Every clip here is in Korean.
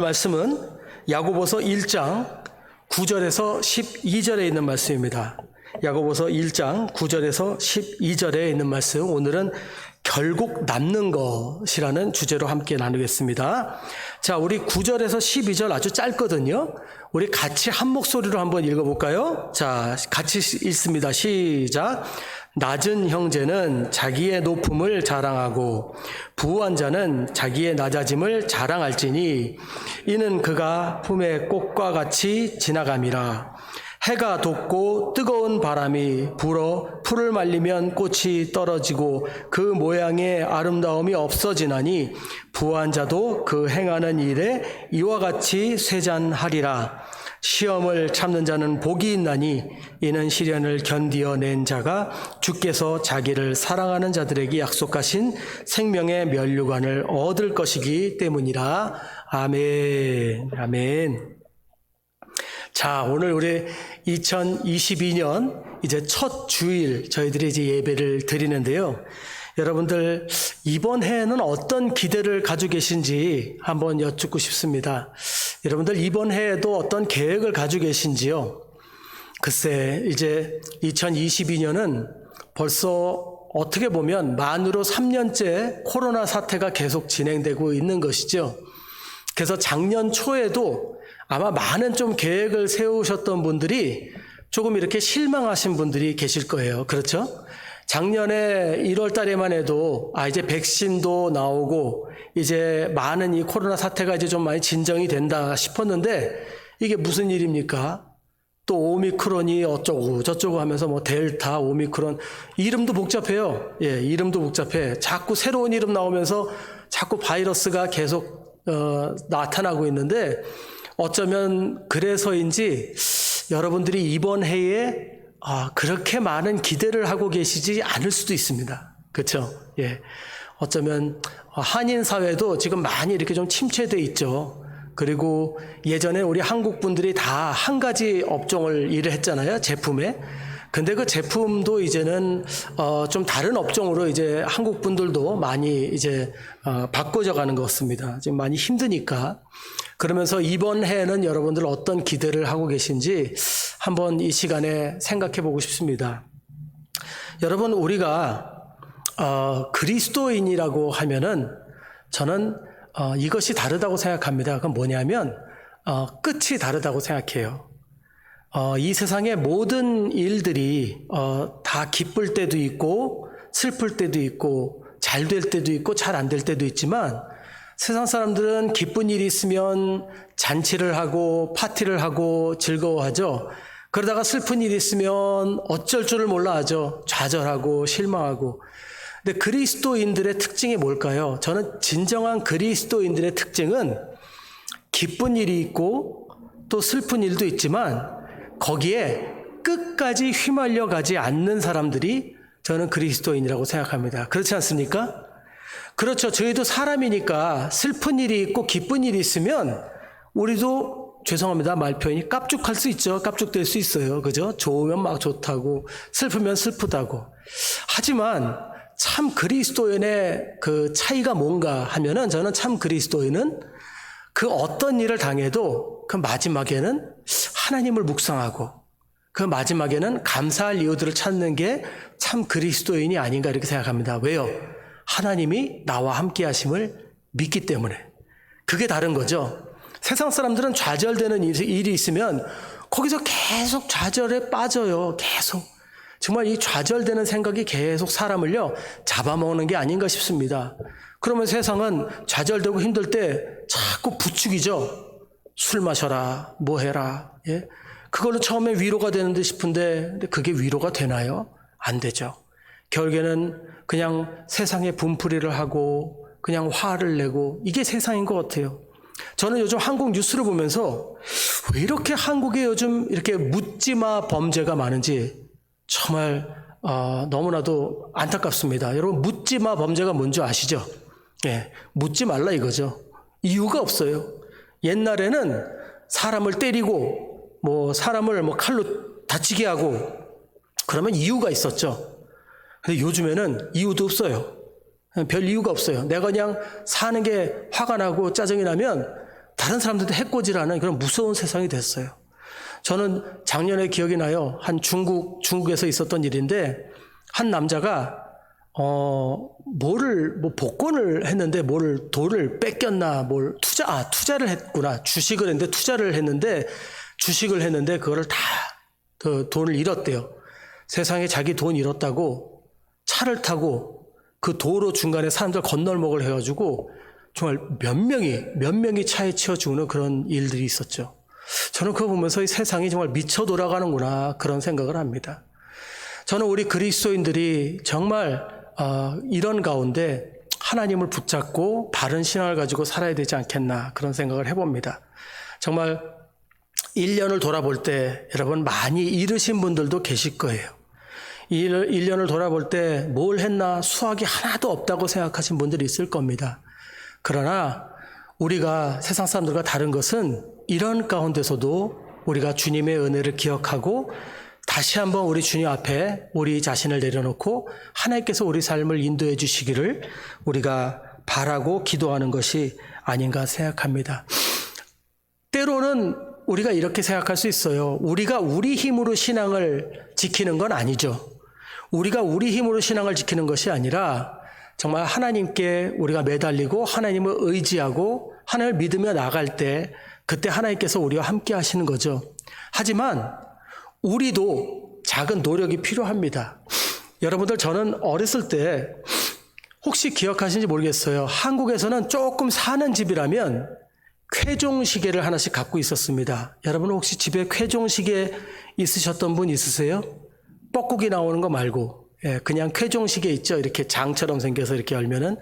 말씀은 야고보서 1장 9절에서 12절에 있는 말씀입니다. 야고보서 1장 9절에서 12절에 있는 말씀, 오늘은 결국 남는 것이라는 주제로 함께 나누겠습니다. 자, 우리 9절에서 12절 아주 짧거든요. 우리 같이 한 목소리로 한번 읽어볼까요? 자, 같이 읽습니다. 시작. 낮은 형제는 자기의 높음을 자랑하고 부한 자는 자기의 낮아짐을 자랑할지니 이는 그가 품의 꽃과 같이 지나감이라. 해가 돋고 뜨거운 바람이 불어 풀을 말리면 꽃이 떨어지고 그 모양의 아름다움이 없어지나니 부한 자도 그 행하는 일에 이와 같이 쇠잔하리라. 시험을 참는 자는 복이 있나니 이는 시련을 견디어낸 자가 주께서 자기를 사랑하는 자들에게 약속하신 생명의 면류관을 얻을 것이기 때문이라. 아멘. 아멘. 자, 오늘 우리 2022년 이제 첫 주일 저희들이 이제 예배를 드리는데요. 여러분들 이번 해에는 어떤 기대를 가지고 계신지 한번 여쭙고 싶습니다. 여러분들 이번 해에도 어떤 계획을 가지고 계신지요? 글쎄, 이제 2022년은 벌써 어떻게 보면 만으로 3년째 코로나 사태가 계속 진행되고 있는 것이죠. 그래서 작년 초에도 아마 많은 좀 계획을 세우셨던 분들이 조금 이렇게 실망하신 분들이 계실 거예요. 그렇죠? 작년에 1월 달에만 해도 이제 백신도 나오고 이제 많은 이 코로나 사태가 이제 좀 많이 진정이 된다 싶었는데 이게 무슨 일입니까? 또 오미크론이 어쩌고 저쩌고 하면서 뭐 델타, 오미크론, 이름도 복잡해요. 예, 이름도 복잡해. 자꾸 새로운 이름 나오면서 자꾸 바이러스가 계속 나타나고 있는데 어쩌면 그래서인지 여러분들이 이번 해에 그렇게 많은 기대를 하고 계시지 않을 수도 있습니다. 그렇죠? 예. 어쩌면 한인 사회도 지금 많이 이렇게 좀 침체돼 있죠. 그리고 예전에 우리 한국 분들이 다 한 가지 업종을 일을 했잖아요. 제품에. 근데 그 제품도 이제는 좀 다른 업종으로 이제 한국 분들도 많이 이제 바꿔져 가는 것 같습니다. 지금 많이 힘드니까. 그러면서 이번 해에는 여러분들 어떤 기대를 하고 계신지 한번 이 시간에 생각해 보고 싶습니다. 여러분, 우리가 그리스도인이라고 하면은 저는 이것이 다르다고 생각합니다. 그건 뭐냐면 끝이 다르다고 생각해요. 이 세상의 모든 일들이 다 기쁠 때도 있고 슬플 때도 있고 잘 될 때도 있고 잘 안 될 때도 있지만 세상 사람들은 기쁜 일이 있으면 잔치를 하고 파티를 하고 즐거워하죠. 그러다가 슬픈 일이 있으면 어쩔 줄을 몰라 하죠. 좌절하고 실망하고. 근데 그리스도인들의 특징이 뭘까요? 저는 진정한 그리스도인들의 특징은 기쁜 일이 있고 또 슬픈 일도 있지만 거기에 끝까지 휘말려 가지 않는 사람들이 저는 그리스도인이라고 생각합니다. 그렇지 않습니까? 그렇죠. 저희도 사람이니까 슬픈 일이 있고 기쁜 일이 있으면 우리도 죄송합니다. 말 표현이 깝죽할 수 있죠. 깝죽될 수 있어요. 그죠? 좋으면 막 좋다고 슬프면 슬프다고. 하지만 참 그리스도인의 그 차이가 뭔가 하면은 저는 참 그리스도인은 그 어떤 일을 당해도 그 마지막에는 하나님을 묵상하고 그 마지막에는 감사할 이유들을 찾는 게 참 그리스도인이 아닌가 이렇게 생각합니다. 왜요? 하나님이 나와 함께 하심을 믿기 때문에. 그게 다른 거죠. 세상 사람들은 좌절되는 일이 있으면 거기서 계속 좌절에 빠져요. 계속. 정말 이 좌절되는 생각이 계속 사람을요 잡아먹는 게 아닌가 싶습니다. 그러면 세상은 좌절되고 힘들 때 자꾸 부추기죠. 술 마셔라, 뭐 해라. 예? 그걸로 처음에 위로가 되는데 싶은데 근데 그게 위로가 되나요? 안 되죠. 결국에는 그냥 세상에 분풀이를 하고 그냥 화를 내고 이게 세상인 것 같아요. 저는 요즘 한국 뉴스를 보면서 왜 이렇게 한국에 요즘 이렇게 묻지마 범죄가 많은지 정말 너무나도 안타깝습니다. 여러분, 묻지마 범죄가 뭔지 아시죠? 예, 묻지 말라 이거죠. 이유가 없어요. 옛날에는 사람을 때리고 뭐 사람을 뭐 칼로 다치게 하고 그러면 이유가 있었죠. 근데 요즘에는 이유도 없어요. 별 이유가 없어요. 내가 그냥 사는 게 화가 나고 짜증이 나면 다른 사람들도 해코지라는 그런 무서운 세상이 됐어요. 저는 작년에 기억이 나요. 한 중국에서 있었던 일인데 한 남자가 복권을 했는데 돈을 뺏겼나 투자를 했구나. 주식을 했는데 그거를 다 그 돈을 잃었대요. 세상에 자기 돈 잃었다고 차를 타고 그 도로 중간에 사람들 건널목을 해가지고 정말 몇 명이 차에 치여 죽는 그런 일들이 있었죠. 저는 그거 보면서 이 세상이 정말 미쳐 돌아가는구나 그런 생각을 합니다. 저는 우리 그리스도인들이 정말 이런 가운데 하나님을 붙잡고 바른 신앙을 가지고 살아야 되지 않겠나 그런 생각을 해봅니다. 정말 1년을 돌아볼 때 여러분 많이 잃으신 분들도 계실 거예요. 1년을 돌아볼 때 뭘 했나 수확이 하나도 없다고 생각하신 분들이 있을 겁니다. 그러나 우리가 세상 사람들과 다른 것은 이런 가운데서도 우리가 주님의 은혜를 기억하고 다시 한번 우리 주님 앞에 우리 자신을 내려놓고 하나님께서 우리 삶을 인도해 주시기를 우리가 바라고 기도하는 것이 아닌가 생각합니다. 때로는 우리가 이렇게 생각할 수 있어요. 우리가 우리 힘으로 신앙을 지키는 건 아니죠. 우리가 우리 힘으로 신앙을 지키는 것이 아니라 정말 하나님께 우리가 매달리고 하나님을 의지하고 하나님을 믿으며 나갈 때 그때 하나님께서 우리와 함께 하시는 거죠. 하지만 우리도 작은 노력이 필요합니다. 여러분들 저는 어렸을 때 혹시 기억하시는지 모르겠어요. 한국에서는 조금 사는 집이라면 쾌종시계를 하나씩 갖고 있었습니다. 여러분 혹시 집에 쾌종시계 있으셨던 분 있으세요? 뻐꾸기 나오는 거 말고 그냥 쾌종시계 있죠. 이렇게 장처럼 생겨서 이렇게 열면은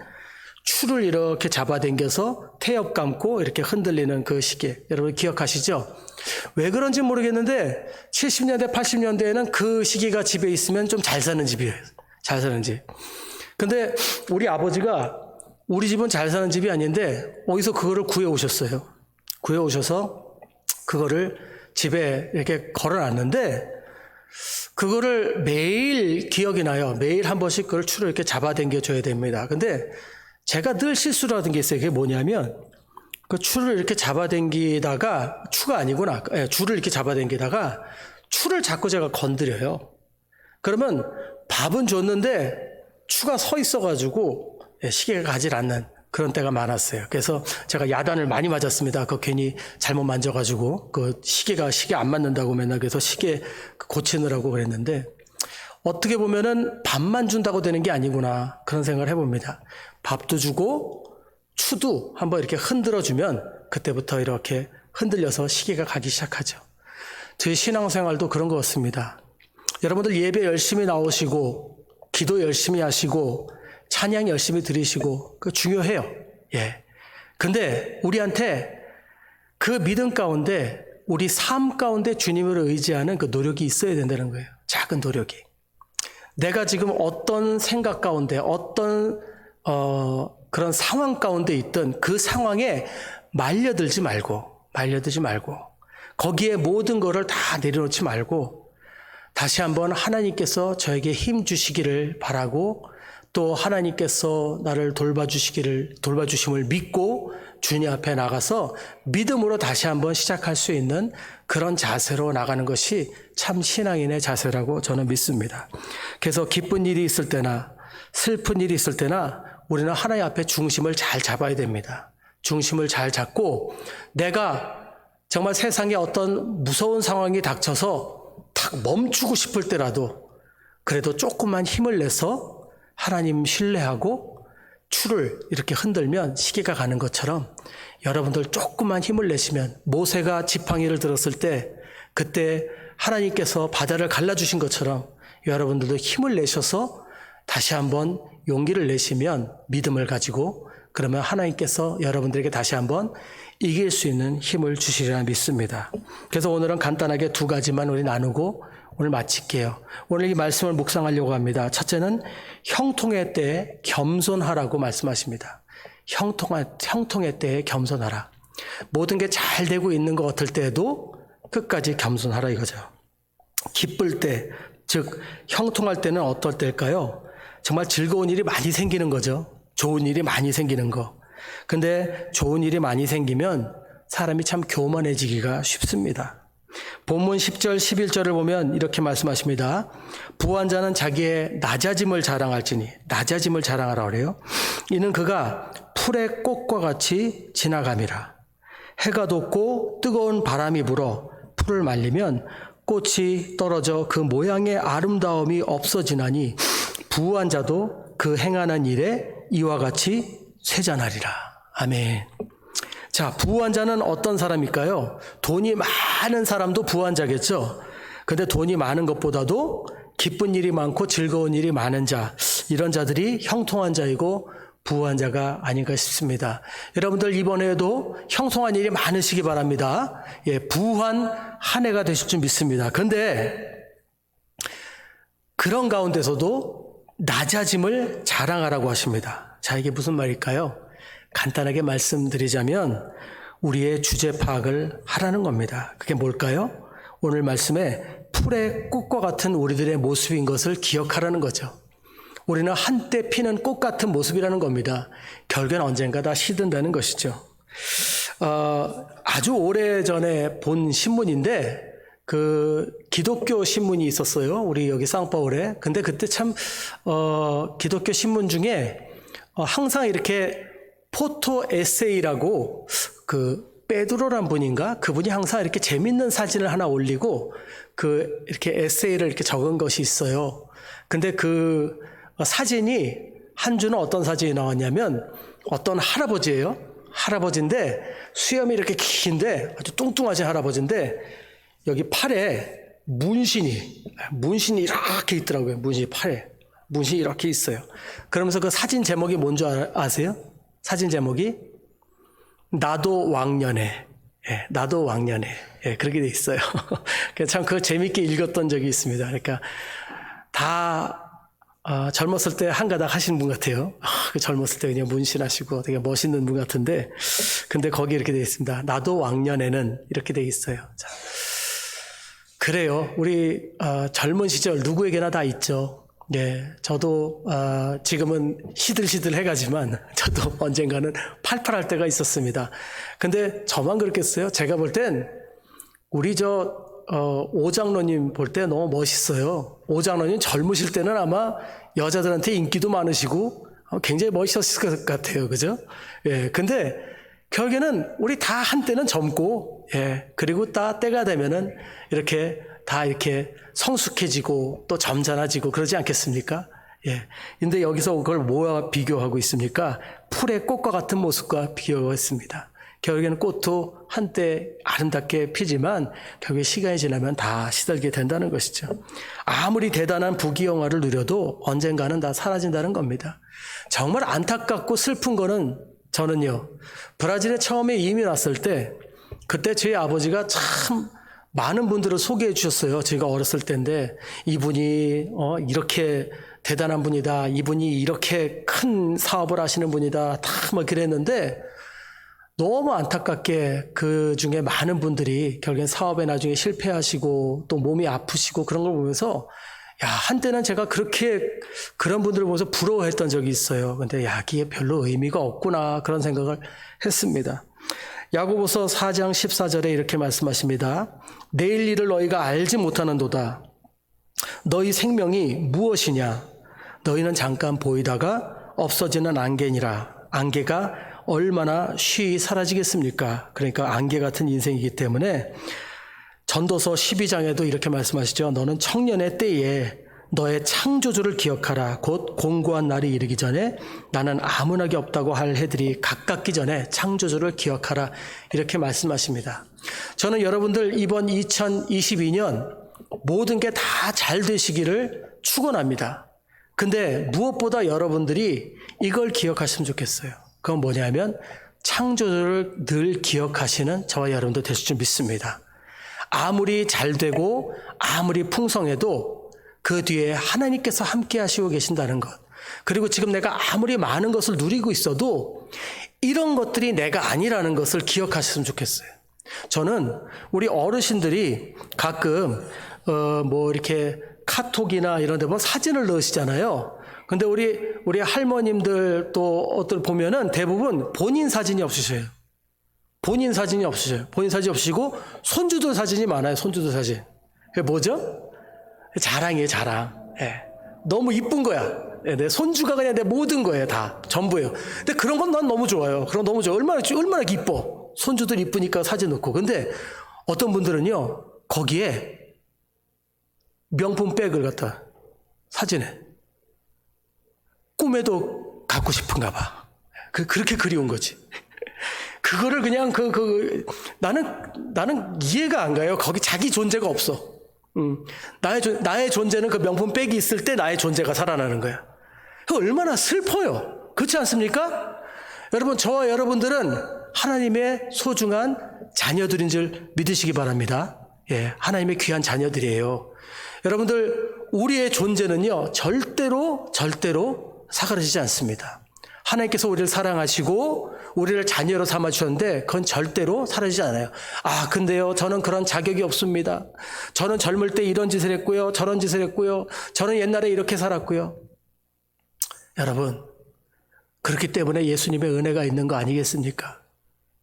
추를 이렇게 잡아당겨서 태엽 감고 이렇게 흔들리는 그 시계. 여러분 기억하시죠? 왜 그런지 모르겠는데 70년대 80년대에는 그 시계가 집에 있으면 좀 잘 사는 집이에요. 잘 사는 집. 근데 우리 아버지가 우리 집은 잘 사는 집이 아닌데 어디서 그거를 구해 오셨어요. 구해 오셔서 그거를 집에 이렇게 걸어놨는데 그거를 매일 기억이 나요. 매일 한 번씩 그걸 추를 이렇게 잡아당겨 줘야 됩니다. 근데 제가 늘 실수를 하던 게 있어요. 그게 뭐냐면 그 추를 이렇게 잡아당기다가 추가 아니구나. 줄을 이렇게 잡아당기다가 추를 자꾸 제가 건드려요. 그러면 밥은 줬는데 추가 서 있어가지고 시계가 가질 않는 그런 때가 많았어요. 그래서 제가 야단을 많이 맞았습니다. 그 괜히 잘못 만져가지고 그 시계 안 맞는다고 맨날 그래서 시계 고치느라고 그랬는데 어떻게 보면은 밥만 준다고 되는 게 아니구나 그런 생각을 해봅니다. 밥도 주고 추도 한번 이렇게 흔들어주면 그때부터 이렇게 흔들려서 시계가 가기 시작하죠. 저희 신앙생활도 그런 것 같습니다. 여러분들 예배 열심히 나오시고 기도 열심히 하시고 찬양 열심히 드리시고 그 중요해요. 예. 근데 우리한테 그 믿음 가운데 우리 삶 가운데 주님을 의지하는 그 노력이 있어야 된다는 거예요. 작은 노력이. 내가 지금 어떤 생각 가운데 어떤 그런 상황 가운데 있던 그 상황에 말려들지 말고 거기에 모든 거를 다 내려놓지 말고 다시 한번 하나님께서 저에게 힘 주시기를 바라고 또 하나님께서 나를 돌봐주심을 믿고 주님 앞에 나가서 믿음으로 다시 한번 시작할 수 있는 그런 자세로 나가는 것이 참 신앙인의 자세라고 저는 믿습니다. 그래서 기쁜 일이 있을 때나 슬픈 일이 있을 때나 우리는 하나님 앞에 중심을 잘 잡아야 됩니다. 중심을 잘 잡고 내가 정말 세상에 어떤 무서운 상황이 닥쳐서 탁 멈추고 싶을 때라도 그래도 조금만 힘을 내서 하나님 신뢰하고 추를 이렇게 흔들면 시계가 가는 것처럼 여러분들 조금만 힘을 내시면 모세가 지팡이를 들었을 때 그때 하나님께서 바다를 갈라주신 것처럼 여러분들도 힘을 내셔서 다시 한번 용기를 내시면 믿음을 가지고 그러면 하나님께서 여러분들에게 다시 한번 이길 수 있는 힘을 주시리라 믿습니다. 그래서 오늘은 간단하게 두 가지만 우리 나누고 오늘 마칠게요. 오늘 이 말씀을 묵상하려고 합니다. 첫째는 형통의 때에 겸손하라고 말씀하십니다. 형통의 때에 겸손하라. 모든 게 잘 되고 있는 것 같을 때에도 끝까지 겸손하라 이거죠. 기쁠 때, 즉 형통할 때는 어떨 때일까요? 정말 즐거운 일이 많이 생기는 거죠. 좋은 일이 많이 생기는 거. 근데 좋은 일이 많이 생기면 사람이 참 교만해지기가 쉽습니다. 본문 10절, 11절을 보면 이렇게 말씀하십니다. 부한 자는 자기의 낮아짐을 자랑할지니, 낮아짐을 자랑하라 그래요. 이는 그가 풀의 꽃과 같이 지나감이라. 해가 돋고 뜨거운 바람이 불어 풀을 말리면 꽃이 떨어져 그 모양의 아름다움이 없어지나니 부한 자도 그 행하는 일에 이와 같이 쇠잔하리라. 아멘. 자, 부한 자는 어떤 사람일까요? 돈이 많은 사람도 부한 자겠죠. 근데 돈이 많은 것보다도 기쁜 일이 많고 즐거운 일이 많은 자, 이런 자들이 형통한 자이고 부한 자가 아닌가 싶습니다. 여러분들 이번에도 형통한 일이 많으시기 바랍니다. 예, 부한 한 해가 되실 줄 믿습니다. 근데 그런 가운데서도 낮아짐을 자랑하라고 하십니다. 자, 이게 무슨 말일까요? 간단하게 말씀드리자면 우리의 주제 파악을 하라는 겁니다. 그게 뭘까요? 오늘 말씀에 풀의 꽃과 같은 우리들의 모습인 것을 기억하라는 거죠. 우리는 한때 피는 꽃 같은 모습이라는 겁니다. 결국엔 언젠가 다 시든다는 것이죠. 아주 오래전에 본 신문인데 그 기독교 신문이 있었어요. 우리 여기 상파울에. 근데 그때 참 기독교 신문 중에 항상 이렇게 포토 에세이라고 그 베드로란 분인가? 그분이 항상 이렇게 재밌는 사진을 하나 올리고 그 이렇게 에세이를 이렇게 적은 것이 있어요. 근데 그 사진이 한 주는 어떤 사진이 나왔냐면 어떤 할아버지예요. 할아버지인데 수염이 이렇게 긴데 아주 뚱뚱하신 할아버지인데 여기 팔에 문신이 이렇게 있더라고요. 문신이 이렇게 있어요. 그러면서 그 사진 제목이 뭔지 아세요? 사진 제목이 나도 왕년에. 예, 나도 왕년에. 예, 그렇게 돼 있어요. 참 그거 재밌게 읽었던 적이 있습니다. 그러니까 다 젊었을 때 한가닥 하시는 분 같아요. 그 젊었을 때 그냥 문신하시고 되게 멋있는 분 같은데, 근데 거기 이렇게 돼 있습니다. 나도 왕년에는 이렇게 돼 있어요. 자, 그래요. 우리 젊은 시절 누구에게나 다 있죠. 예, 저도 지금은 시들시들해가지만 저도 언젠가는 팔팔할 때가 있었습니다. 근데 저만 그렇겠어요? 제가 볼 땐 우리 오장로님 볼 때 너무 멋있어요. 오장로님 젊으실 때는 아마 여자들한테 인기도 많으시고 굉장히 멋있었을 것 같아요. 그죠? 예, 근데 결국에는 우리 다 한때는 젊고, 예, 그리고 다 때가 되면은 이렇게 다 이렇게 성숙해지고 또 점잖아지고 그러지 않겠습니까? 예. 근데 여기서 그걸 뭐와 비교하고 있습니까? 풀의 꽃과 같은 모습과 비교하고 있습니다. 결국에는 꽃도 한때 아름답게 피지만 결국에 시간이 지나면 다 시들게 된다는 것이죠. 아무리 대단한 부귀영화를 누려도 언젠가는 다 사라진다는 겁니다. 정말 안타깝고 슬픈 거는 저는요, 브라질에 처음에 이민 왔을 때 그때 저희 아버지가 참 많은 분들을 소개해 주셨어요. 제가 어렸을 때인데 이분이 이렇게 대단한 분이다. 이분이 이렇게 큰 사업을 하시는 분이다. 다 막 그랬는데 너무 안타깝게 그 중에 많은 분들이 결국엔 사업에 나중에 실패하시고 또 몸이 아프시고 그런 걸 보면서 야, 한때는 제가 그렇게 그런 분들을 보면서 부러워했던 적이 있어요. 근데 야, 이게 별로 의미가 없구나 그런 생각을 했습니다. 야고보서 4장 14절에 이렇게 말씀하십니다. 내일 일을 너희가 알지 못하는도다. 너희 생명이 무엇이냐? 너희는 잠깐 보이다가 없어지는 안개니라. 안개가 얼마나 쉬이 사라지겠습니까? 그러니까 안개 같은 인생이기 때문에 전도서 12장에도 이렇게 말씀하시죠. 너는 청년의 때에 너의 창조주를 기억하라. 곧 공고한 날이 이르기 전에 나는 아무나게 없다고 할 해들이 가깝기 전에 창조주를 기억하라. 이렇게 말씀하십니다. 저는 여러분들 이번 2022년 모든 게 다 잘 되시기를 축원합니다. 근데 무엇보다 여러분들이 이걸 기억하시면 좋겠어요. 그건 뭐냐면 창조주를 늘 기억하시는 저와 여러분도 되실 줄 믿습니다. 아무리 잘 되고 아무리 풍성해도 그 뒤에 하나님께서 함께 하시고 계신다는 것. 그리고 지금 내가 아무리 많은 것을 누리고 있어도 이런 것들이 내가 아니라는 것을 기억하셨으면 좋겠어요. 저는 우리 어르신들이 가끔 이렇게 카톡이나 이런 데 보면 사진을 넣으시잖아요. 근데 우리 할머님들 또 어떤 보면은 대부분 본인 사진이 없으셔요. 본인 사진이 없으셔요. 본인 사진이 없으시고 손주들 사진이 많아요. 손주들 사진. 그게 뭐죠? 자랑이에요, 자랑. 예. 너무 이쁜 거야. 예, 내 손주가 그냥 내 모든 거예요, 다. 전부예요. 근데 그런 건 난 너무 좋아요. 그런 거 너무 좋아. 얼마나 기뻐. 손주들 이쁘니까 사진 넣고. 근데 어떤 분들은요, 거기에 명품 백을 갖다 사진에 꿈에도 갖고 싶은가 봐. 그렇게 그리운 거지. 그거를 그냥 나는 이해가 안 가요. 거기 자기 존재가 없어. 나의 존재는 그 명품 백이 있을 때 나의 존재가 살아나는 거야. 얼마나 슬퍼요. 그렇지 않습니까? 여러분, 저와 여러분들은 하나님의 소중한 자녀들인 줄 믿으시기 바랍니다. 예, 하나님의 귀한 자녀들이에요. 여러분들, 우리의 존재는요, 절대로 사그라지지 않습니다. 하나님께서 우리를 사랑하시고 우리를 자녀로 삼아주셨는데 그건 절대로 사라지지 않아요. 아, 근데요, 저는 그런 자격이 없습니다. 저는 젊을 때 이런 짓을 했고요, 저런 짓을 했고요, 저는 옛날에 이렇게 살았고요. 여러분, 그렇기 때문에 예수님의 은혜가 있는 거 아니겠습니까?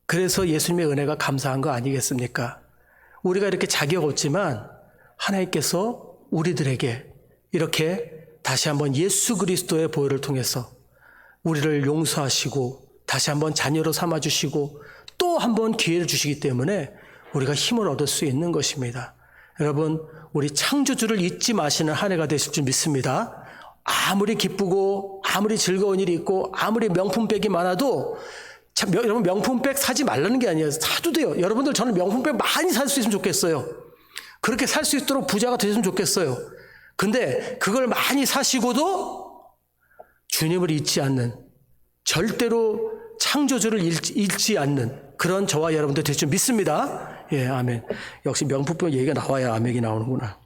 그래서 예수님의 은혜가 감사한 거 아니겠습니까? 우리가 이렇게 자격 없지만 하나님께서 우리들에게 이렇게 다시 한번 예수 그리스도의 보혈을 통해서 우리를 용서하시고 다시 한번 자녀로 삼아주시고 또 한번 기회를 주시기 때문에 우리가 힘을 얻을 수 있는 것입니다. 여러분, 우리 창조주를 잊지 마시는 한 해가 되실 줄 믿습니다. 아무리 기쁘고 아무리 즐거운 일이 있고 아무리 명품백이 많아도 여러분, 명품백 사지 말라는 게 아니에요. 사도 돼요. 여러분들, 저는 명품백 많이 살 수 있으면 좋겠어요. 그렇게 살 수 있도록 부자가 되셨으면 좋겠어요. 근데 그걸 많이 사시고도 주님을 잊지 않는, 절대로 창조주를 잊지 않는 그런 저와 여러분들 될 줄 믿습니다. 예, 아멘. 역시 명품백 얘기가 나와야 아멘이 나오는구나.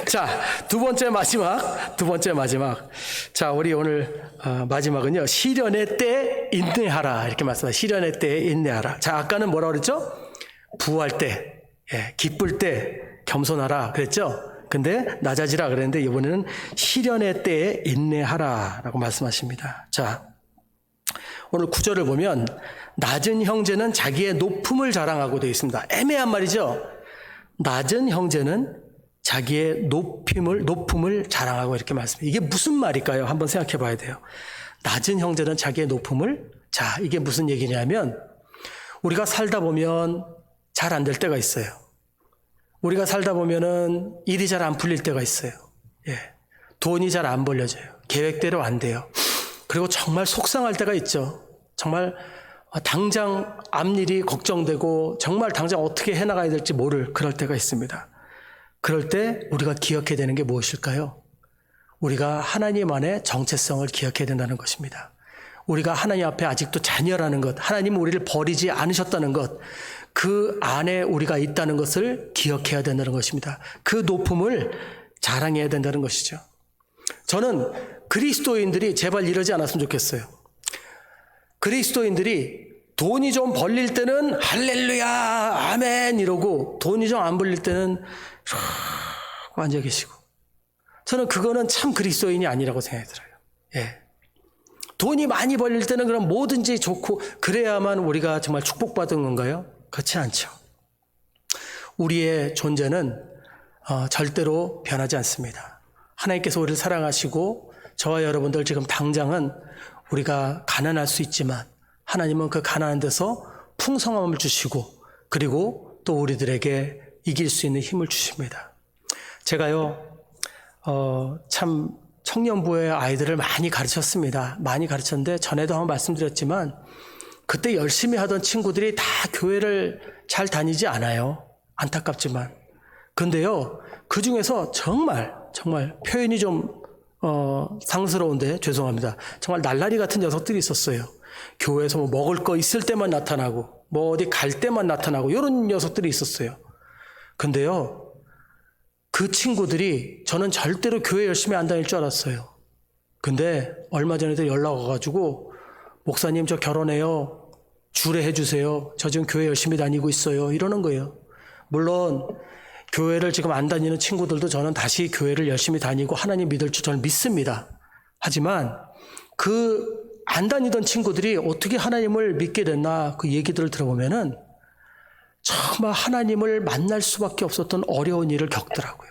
자, 두 번째 마지막. 자, 우리 오늘 마지막은요, 시련의 때 인내하라, 이렇게 말씀합니다. 시련의 때 인내하라. 자, 아까는 뭐라고 그랬죠? 부할 때, 예, 기쁠 때 겸손하라 그랬죠? 근데 낮아지라 그랬는데 이번에는 시련의 때에 인내하라 라고 말씀하십니다. 자, 오늘 9절을 보면 낮은 형제는 자기의 높음을 자랑하고 되어 있습니다. 애매한 말이죠. 낮은 형제는 자기의 높음을 자랑하고 이렇게 말씀해요. 이게 무슨 말일까요? 한번 생각해 봐야 돼요. 낮은 형제는 자기의 높음을, 자, 이게 무슨 얘기냐면 우리가 살다 보면 잘 안 될 때가 있어요. 우리가 살다 보면은 일이 잘 안 풀릴 때가 있어요. 예. 돈이 잘 안 벌려져요. 계획대로 안 돼요. 그리고 정말 속상할 때가 있죠. 정말 당장 앞일이 걱정되고 정말 당장 어떻게 해나가야 될지 모를 그럴 때가 있습니다. 그럴 때 우리가 기억해야 되는 게 무엇일까요? 우리가 하나님 안에 정체성을 기억해야 된다는 것입니다. 우리가 하나님 앞에 아직도 자녀라는 것, 하나님은 우리를 버리지 않으셨다는 것, 그 안에 우리가 있다는 것을 기억해야 된다는 것입니다. 그 높음을 자랑해야 된다는 것이죠. 저는 그리스도인들이 제발 이러지 않았으면 좋겠어요. 그리스도인들이 돈이 좀 벌릴 때는 할렐루야, 아멘 이러고 돈이 좀 안 벌릴 때는 앉아 계시고, 저는 그거는 참 그리스도인이 아니라고 생각이 들어요. 예. 돈이 많이 벌릴 때는 그럼 뭐든지 좋고 그래야만 우리가 정말 축복받은 건가요? 그렇지 않죠. 우리의 존재는 절대로 변하지 않습니다. 하나님께서 우리를 사랑하시고 저와 여러분들 지금 당장은 우리가 가난할 수 있지만 하나님은 그 가난한 데서 풍성함을 주시고 그리고 또 우리들에게 이길 수 있는 힘을 주십니다. 제가요, 참 청년부의 아이들을 많이 가르쳤습니다. 많이 가르쳤는데 전에도 한번 말씀드렸지만 그때 열심히 하던 친구들이 다 교회를 잘 다니지 않아요. 안타깝지만. 근데요, 그 중에서 정말 표현이 좀 상스러운데 죄송합니다. 정말 날라리 같은 녀석들이 있었어요. 교회에서 뭐 먹을 거 있을 때만 나타나고 뭐 어디 갈 때만 나타나고 이런 녀석들이 있었어요. 근데요, 그 친구들이 저는 절대로 교회 열심히 안 다닐 줄 알았어요. 근데 얼마 전에도 연락 와가지고 목사님 저 결혼해요. 주례해 주세요. 저 지금 교회 열심히 다니고 있어요. 이러는 거예요. 물론 교회를 지금 안 다니는 친구들도 저는 다시 교회를 열심히 다니고 하나님 믿을 줄 저는 믿습니다. 하지만 그 안 다니던 친구들이 어떻게 하나님을 믿게 됐나 그 얘기들을 들어보면은 정말 하나님을 만날 수밖에 없었던 어려운 일을 겪더라고요.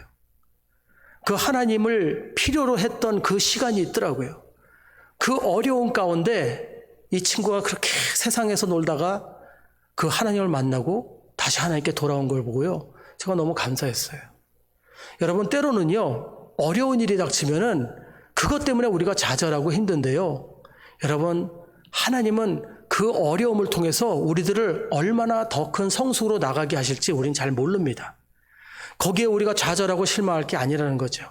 그 하나님을 필요로 했던 그 시간이 있더라고요. 그 어려운 가운데 이 친구가 그렇게 세상에서 놀다가 그 하나님을 만나고 다시 하나님께 돌아온 걸 보고요. 제가 너무 감사했어요. 여러분, 때로는요, 어려운 일이 닥치면은 그것 때문에 우리가 좌절하고 힘든데요. 여러분, 하나님은 그 어려움을 통해서 우리들을 얼마나 더 큰 성숙으로 나가게 하실지 우리는 잘 모릅니다. 거기에 우리가 좌절하고 실망할 게 아니라는 거죠.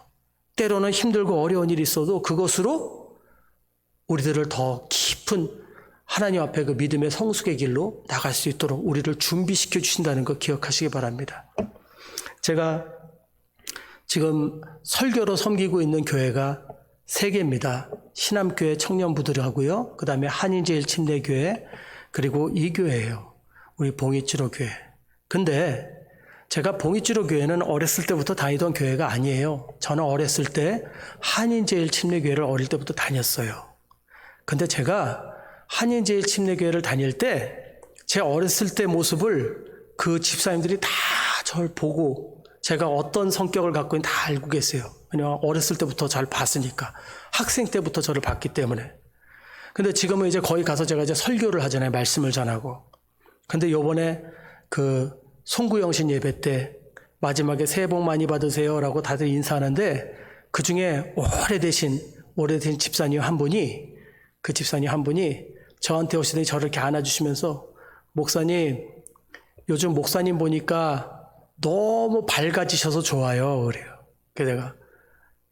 때로는 힘들고 어려운 일이 있어도 그것으로 우리들을 더 깊은 하나님 앞에 그 믿음의 성숙의 길로 나갈 수 있도록 우리를 준비시켜 주신다는 거 기억하시기 바랍니다. 제가 지금 설교로 섬기고 있는 교회가 3개입니다. 신암교회 청년부들하고요. 그 다음에 한인제일침례교회, 그리고 이 교회예요. 우리 봉이치로교회. 근데 제가 봉이치로교회는 어렸을 때부터 다니던 교회가 아니에요. 저는 어렸을 때 한인제일침례교회를 어릴 때부터 다녔어요. 근데 제가 한인제일침례교회를 다닐 때 제 어렸을 때 모습을 그 집사님들이 다 저를 보고 제가 어떤 성격을 갖고 있는지 다 알고 계세요. 왜냐하면 어렸을 때부터 잘 봤으니까. 학생 때부터 저를 봤기 때문에. 근데 지금은 이제 거기 가서 제가 이제 설교를 하잖아요. 말씀을 전하고. 근데 요번에 그 송구영신 예배 때 마지막에 새해 복 많이 받으세요라고 다들 인사하는데 그 중에 오래되신 집사님 한 분이 저한테 오시더니 저를 이렇게 안아주시면서 목사님, 요즘 목사님 보니까 너무 밝아지셔서 좋아요. 그래요. 그래서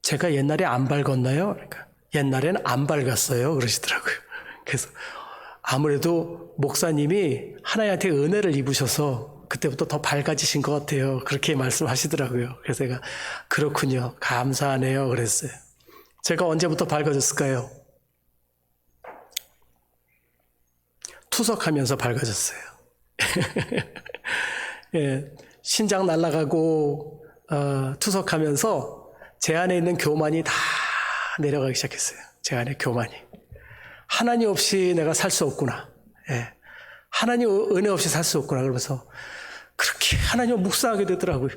제가 옛날에 안 밝았나요? 그러니까 옛날에는 안 밝았어요. 그러시더라고요. 그래서 아무래도 목사님이 하나님한테 은혜를 입으셔서 그때부터 더 밝아지신 것 같아요. 그렇게 말씀하시더라고요. 그래서 제가 그렇군요. 감사하네요. 그랬어요. 제가 언제부터 밝아졌을까요? 투석하면서 밝아졌어요. 예, 신장 날아가고 투석하면서 제 안에 있는 교만이 다 내려가기 시작했어요. 제 안에 교만이. 하나님 없이 내가 살 수 없구나. 예, 하나님 은혜 없이 살 수 없구나. 그러면서 그렇게 하나님을 묵상하게 되더라고요.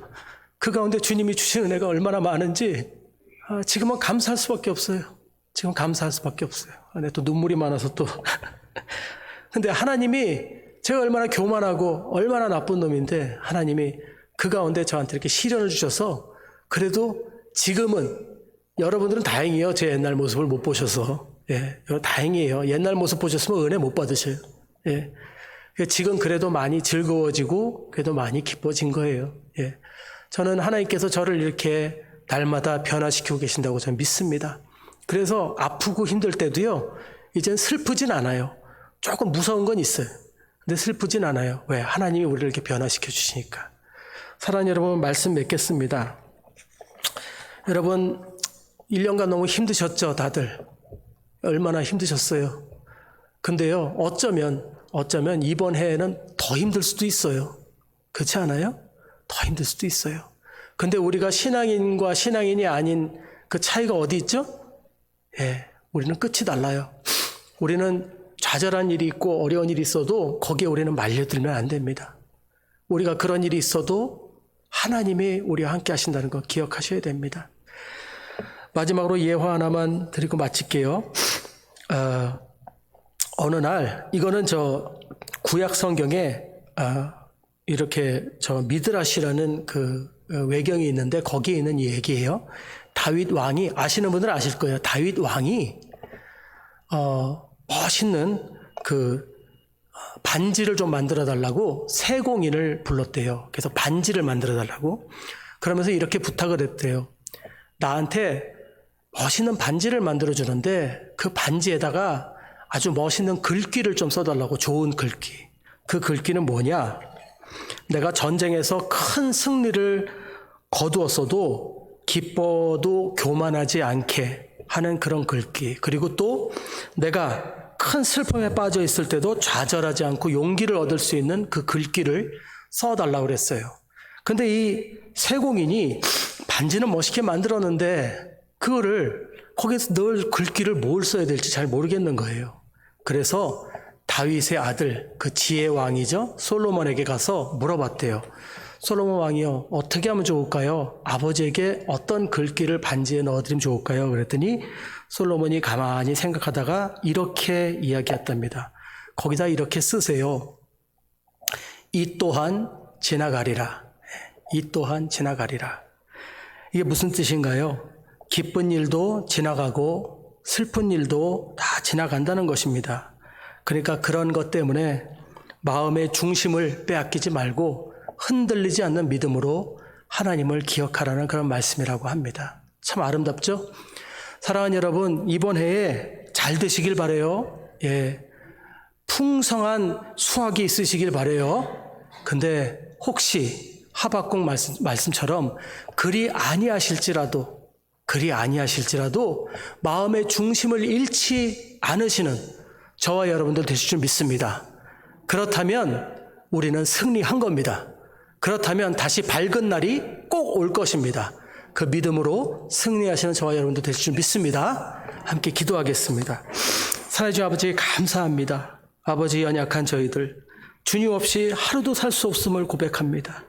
그 가운데 주님이 주신 은혜가 얼마나 많은지 지금은 감사할 수밖에 없어요. 지금 감사할 수밖에 없어요. 근데 또 눈물이 많아서 또 근데 하나님이 제가 얼마나 교만하고 얼마나 나쁜 놈인데 하나님이 그 가운데 저한테 이렇게 시련을 주셔서 그래도 지금은 여러분들은 다행이에요. 제 옛날 모습을 못 보셔서. 예, 다행이에요. 옛날 모습 보셨으면 은혜 못 받으셔요. 예. 지금 그래도 많이 즐거워지고 그래도 많이 기뻐진 거예요. 예. 저는 하나님께서 저를 이렇게 날마다 변화시키고 계신다고 저는 믿습니다. 그래서 아프고 힘들 때도요, 이젠 슬프진 않아요. 조금 무서운 건 있어요. 근데 슬프진 않아요. 왜? 하나님이 우리를 이렇게 변화시켜 주시니까. 사랑하는 여러분, 말씀 맺겠습니다. 여러분, 1년간 너무 힘드셨죠, 다들? 얼마나 힘드셨어요? 근데요, 어쩌면 이번 해에는 더 힘들 수도 있어요. 그렇지 않아요? 더 힘들 수도 있어요. 근데 우리가 신앙인과 신앙인이 아닌 그 차이가 어디 있죠? 예, 우리는 끝이 달라요. 우리는 좌절한 일이 있고 어려운 일이 있어도 거기에 우리는 말려들면 안 됩니다. 우리가 그런 일이 있어도 하나님이 우리와 함께 하신다는 거 기억하셔야 됩니다. 마지막으로 예화 하나만 드리고 마칠게요. 어느 날, 이거는 저 구약 성경에 이렇게 저 미드라시라는 그 외경이 있는데 거기에 있는 얘기예요. 다윗 왕이, 아시는 분들은 아실 거예요. 다윗 왕이 멋있는 그 반지를 좀 만들어 달라고 세공인을 불렀대요. 그래서 반지를 만들어 달라고. 그러면서 이렇게 부탁을 했대요. 나한테 멋있는 반지를 만들어 주는데 그 반지에다가 아주 멋있는 글귀를 좀 써달라고. 좋은 글귀. 그 글귀는 뭐냐? 내가 전쟁에서 큰 승리를 거두었어도 기뻐도 교만하지 않게 하는 그런 글귀. 그리고 또 내가 큰 슬픔에 빠져 있을 때도 좌절하지 않고 용기를 얻을 수 있는 그 글귀를 써달라고 그랬어요. 근데 이 세공인이 반지는 멋있게 만들었는데 그거를 거기서 넣을 글귀를 뭘 써야 될지 잘 모르겠는 거예요. 그래서 다윗의 아들, 그 지혜 왕이죠, 솔로몬에게 가서 물어봤대요. 솔로몬 왕이요, 어떻게 하면 좋을까요? 아버지에게 어떤 글귀를 반지에 넣어드리면 좋을까요? 그랬더니 솔로몬이 가만히 생각하다가 이렇게 이야기했답니다. 거기다 이렇게 쓰세요. 이 또한 지나가리라. 이 또한 지나가리라. 이게 무슨 뜻인가요? 기쁜 일도 지나가고 슬픈 일도 다 지나간다는 것입니다. 그러니까 그런 것 때문에 마음의 중심을 빼앗기지 말고 흔들리지 않는 믿음으로 하나님을 기억하라는 그런 말씀이라고 합니다. 참 아름답죠? 사랑하는 여러분, 이번 해에 잘 되시길 바라요. 풍성한 수확이 있으시길 바라요. 근데 혹시 하박국 말씀처럼 그리 아니하실지라도 마음의 중심을 잃지 않으시는 저와 여러분들 되실 줄 믿습니다. 그렇다면 우리는 승리한 겁니다. 그렇다면 다시 밝은 날이 꼭 올 것입니다. 그 믿음으로 승리하시는 저와 여러분들 되실 줄 믿습니다. 함께 기도하겠습니다. 사랑의 주 아버지, 감사합니다. 아버지, 연약한 저희들 주님 없이 하루도 살 수 없음을 고백합니다.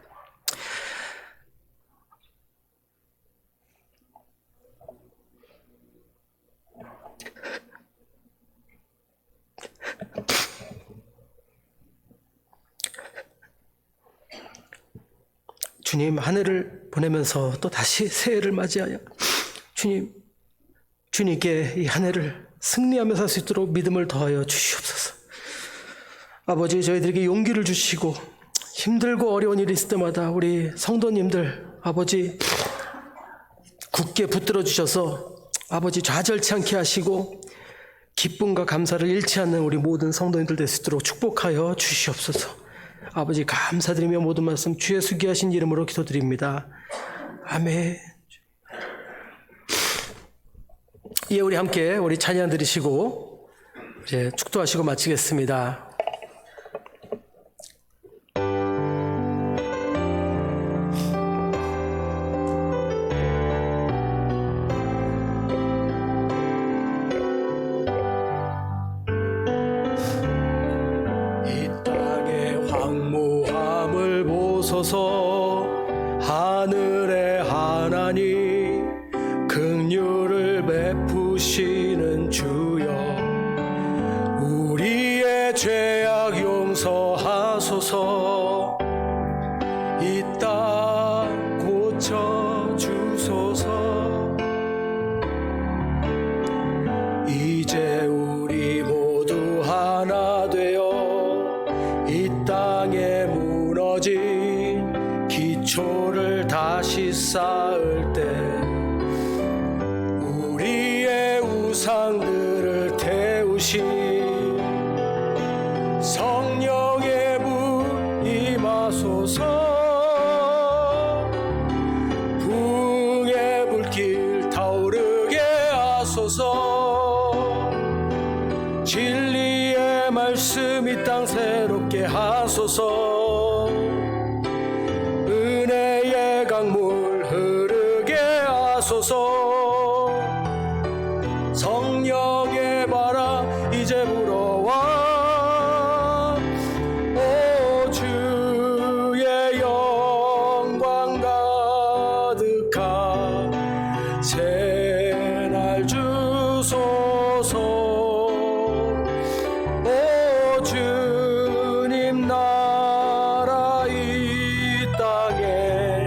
주님, 한 해를 보내면서 또 다시 새해를 맞이하여 주님께 이 한 해를 승리하며 살 수 있도록 믿음을 더하여 주시옵소서. 아버지, 저희들에게 용기를 주시고 힘들고 어려운 일이 있을 때마다 우리 성도님들 아버지 굳게 붙들어 주셔서 아버지 좌절치 않게 하시고 기쁨과 감사를 잃지 않는 우리 모든 성도님들 될 수 있도록 축복하여 주시옵소서. 아버지, 감사드리며 모든 말씀 주 예수 귀하신 이름으로 기도드립니다. 아멘. 예, 우리 함께 우리 찬양 드리시고 이제 축도하시고 마치겠습니다. 하늘의 하나님, 긍휼을 베푸시는 주여, 우리의 죄악 용서하소서. 이 땅 고쳐주소서. 이제 우리 모두 하나 되어 이 땅에 무너진 기초를 다시 쌓을 때 우리의 우상들을 태우신 성령의 분 임하소서. 부흥의 불길 타오르게 하소서. 진리의 말씀 이 땅 새롭게 하소서. 은혜의 강물 흐르게 하소서. 성령의 바람 이제 불어와. 오 주의 영광 가득한 새날 주소서. 오 주님 나라 이 땅에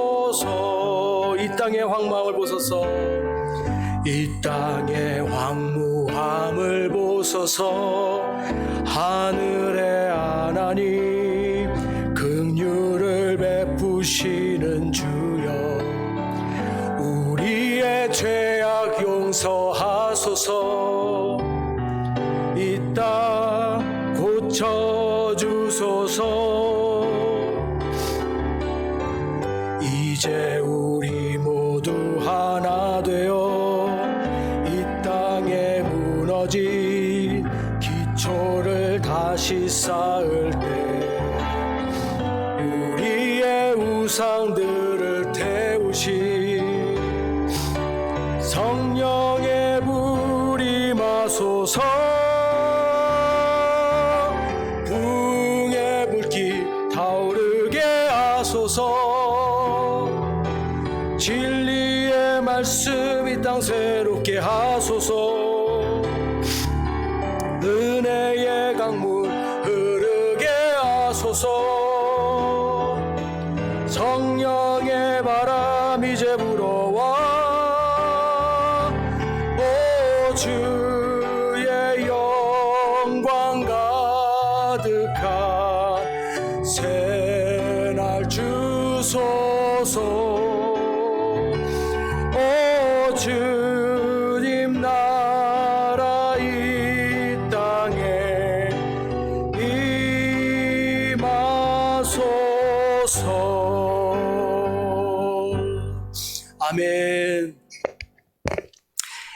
임하소서. 이 땅의 황무함을 보소서. 이 땅의 황무함을 보소서. 하늘의 하나님, 긍휼을 베푸시는 주여, 우리의 죄악 용서하소서. 이 땅 고쳐주소서. 이제 우리 모두 하나 되어 이 땅에 무너진 기초를 다시 쌓을 때 우리의 우상들을 태우신 성령의 강물 흐르게 하소서. 성령의 바람 이제 불어와 오 주의 영광 가득한 새날 주소서. 오 주님 나라 이 땅에 임하소서. 아멘.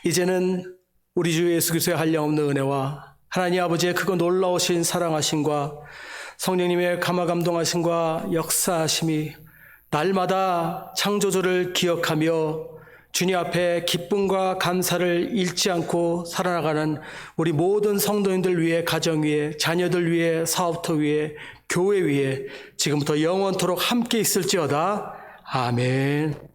이제는 우리 주 예수 그리스도의 한량없는 은혜와 하나님 아버지의 크고 놀라우신 사랑하심과 성령님의 감화감동하심과 역사하심이 날마다 창조주를 기억하며 주님 앞에 기쁨과 감사를 잃지 않고 살아나가는 우리 모든 성도님들 위해, 가정 위에, 자녀들 위해, 사업터 위에, 교회 위에 지금부터 영원토록 함께 있을지어다. 아멘.